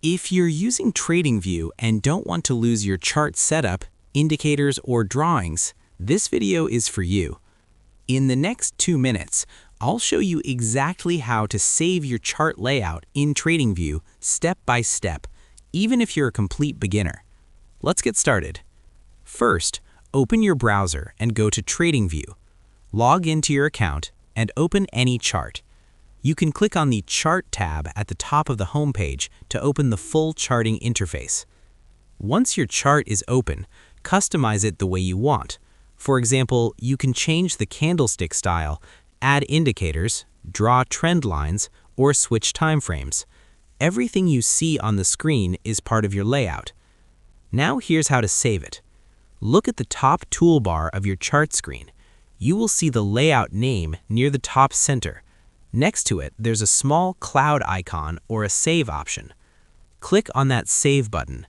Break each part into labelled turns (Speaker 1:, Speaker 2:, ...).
Speaker 1: If you're using TradingView and don't want to lose your chart setup, indicators, or drawings, this video is for you. In the next 2 minutes, I'll show you exactly how to save your chart layout in TradingView step by step, even if you're a complete beginner. Let's get started. First, open your browser and go to TradingView. Log into your account and open any chart. You can click on the Chart tab at the top of the home page to open the full charting interface. Once your chart is open, customize it the way you want. For example, you can change the candlestick style, add indicators, draw trend lines, or switch timeframes. Everything you see on the screen is part of your layout. Now here's how to save it. Look at the top toolbar of your chart screen. You will see the layout name near the top center. Next to it, there's a small cloud icon or a save option. Click on that save button.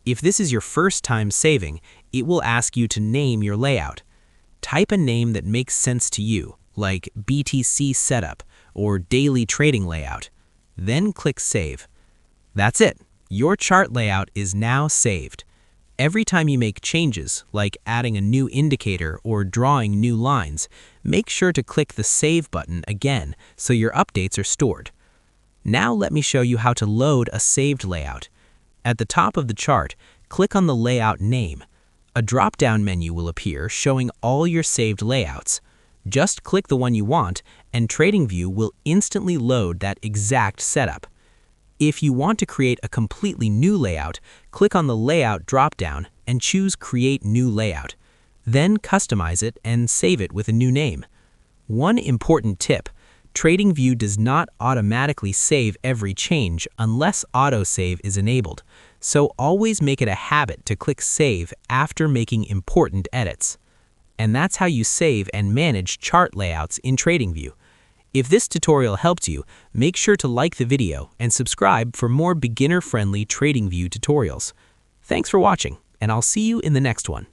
Speaker 1: If this is your first time saving, it will ask you to name your layout. Type a name that makes sense to you, like BTC Setup or Daily Trading Layout. Then click Save. That's it. Your chart layout is now saved. Every time you make changes, like adding a new indicator or drawing new lines, make sure to click the Save button again so your updates are stored. Now let me show you how to load a saved layout. At the top of the chart, click on the layout name. A drop-down menu will appear showing all your saved layouts. Just click the one you want, and TradingView will instantly load that exact setup. If you want to create a completely new layout, click on the Layout drop-down and choose Create New Layout. Then customize it and save it with a new name. One important tip: TradingView does not automatically save every change unless autosave is enabled, so always make it a habit to click Save after making important edits. And that's how you save and manage chart layouts in TradingView. If this tutorial helped you, make sure to like the video and subscribe for more beginner-friendly TradingView tutorials. Thanks for watching, and I'll see you in the next one.